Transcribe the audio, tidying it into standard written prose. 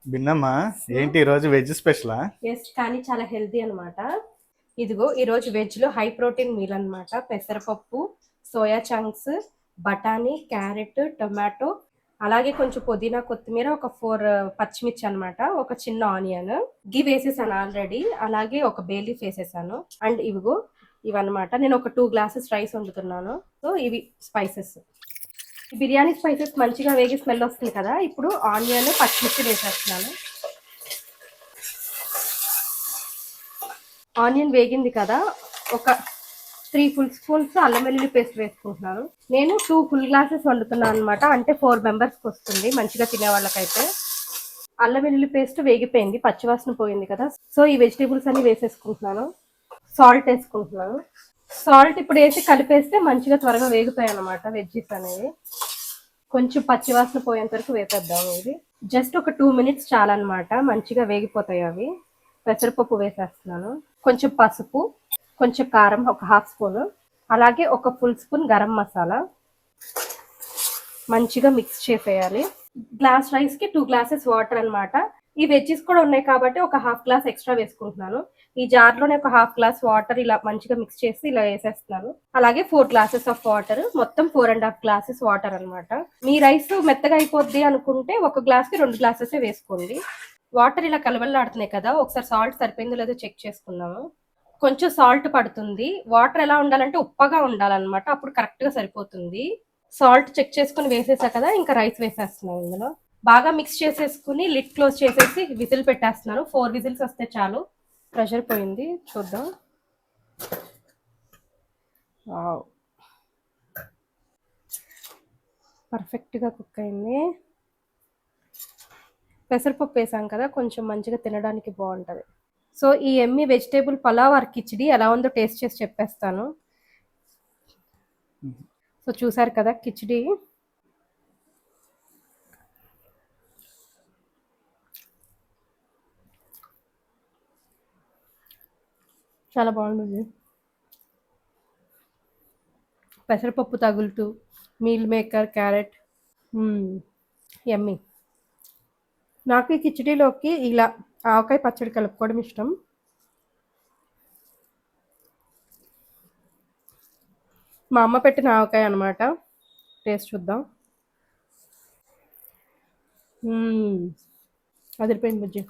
భిన్నమ్మా, ఏంటి ఈరోజు veg స్పెషలా? Yes, కానీ చాలా హెల్తీ అనమాట. ఇదిగో ఈరోజు వెజ్లో హై ప్రోటీన్ మీల్ అనమాట. పెసరపప్పు, సోయా చంక్స్, బఠానీ, క్యారెట్, టొమాటో, అలాగే కొంచెం పుదీనా, కొత్తిమీర, ఒక 4 పచ్చిమిర్చి అనమాట, ఒక చిన్న ఆనియన్ గివ్ వేసేసాను ఆల్రెడీ. అలాగే ఒక బే లీఫ్ వేసేసాను. అండ్ ఇవన్నమాట. నేను ఒక 2 గ్లాసెస్ రైస్ వండుతున్నాను. సో ఇవి స్పైసెస్. ఈ బిర్యానీ స్పైసెస్ మంచిగా వేగి స్మెల్ వస్తుంది కదా. ఇప్పుడు ఆనియన్, పచ్చిమిర్చి వేసేస్తున్నాను. ఆనియన్ వేగింది కదా, ఒక 3 ఫుల్ స్పూన్స్ అల్లం వెల్లుల్లి పేస్ట్ వేసుకుంటున్నాను. నేను 2 ఫుల్ గ్లాసెస్ వండుతున్నాను అనమాట. అంటే 4 మెంబర్స్కి వస్తుంది మంచిగా తినే వాళ్ళకైతే. అల్లం వెల్లుల్లి పేస్ట్ వేగిపోయింది, పచ్చివాసన పోయింది కదా. సో ఈ వెజిటేబుల్స్ అన్ని వేసేసుకుంటున్నాను. సాల్ట్ వేసుకుంటున్నాను. సాల్ట్ ఇప్పుడు వేసి కలిపేస్తే మంచిగా త్వరగా వేగుతాయి అనమాట వెజ్జీస్ అనేవి. కొంచెం పచ్చివాసన పోయేంత వరకు వేపేద్దాం. ఇది జస్ట్ ఒక 2 మినిట్స్ చాలన్నమాట, మంచిగా వేగిపోతాయి అవి. పెసరపప్పు వేసేస్తున్నాను. కొంచెం పసుపు, కొంచెం కారం, ఒక 1/2 స్పూన్, అలాగే ఒక ఫుల్ స్పూన్ గరం మసాలా. మంచిగా మిక్స్ చేసేయాలి. గ్లాస్ రైస్కి 2 గ్లాసెస్ వాటర్ అనమాట. ఈ వెజ్జెస్ కూడా ఉన్నాయి కాబట్టి ఒక 1/2 గ్లాస్ ఎక్స్ట్రా వేసుకుంటున్నాను. ఈ జార్లోనే ఒక 1/2 గ్లాస్ వాటర్ ఇలా మంచిగా మిక్స్ చేసి ఇలా వేసేస్తున్నాను. అలాగే 4 గ్లాసెస్ ఆఫ్ వాటర్, మొత్తం 4.5 గ్లాసెస్ వాటర్ అనమాట. మీ రైస్ మెత్తగా అయిపోద్ది అనుకుంటే 1 గ్లాస్కి 2 గ్లాసెస్ వేసుకోండి. వాటర్ ఇలా కలవలాడుతున్నాయి కదా, ఒకసారి సాల్ట్ సరిపోయిందో లేదో చెక్ చేసుకుందాము. కొంచెం సాల్ట్ పడుతుంది. వాటర్ ఎలా ఉండాలంటే ఉప్పగా ఉండాలన్నమాట, అప్పుడు కరెక్ట్గా సరిపోతుంది. సాల్ట్ చెక్ చేసుకుని వేసేసా కదా, ఇంకా రైస్ వేసేస్తున్నాను ఇందులో. బాగా మిక్స్ చేసేసుకుని లిడ్ క్లోజ్ చేసేసి విజిల్ పెట్టేస్తున్నాను. 4 విజిల్స్ వస్తే చాలు. ప్రెషర్ పోయింది, చూద్దాం. పర్ఫెక్ట్గా కుక్ అయింది. పెసరపప్పు వేసాం కదా, కొంచెం మంచిగా తినడానికి బాగుంటుంది. సో ఈ ఎమ్మి వెజిటేబుల్ పలావ్ ఆర్ కిచిడి ఎలా ఉందో టేస్ట్ చేసి చెప్పేస్తాను. సో చూసారు కదా కిచిడి. చాలా బాగుంటుంది. పెసరపప్పు తగులుతూ, మీల్ మేకర్, క్యారెట్, యమ్మీ. నాకు ఈ కిచిడీలోకి ఇలా ఆవకాయ పచ్చడి కలుపుకోవడం ఇష్టం. మా అమ్మ పెట్టిన ఆవకాయ అనమాట. టేస్ట్ చూద్దాం. అదిరిపోయింది బుజ్జి.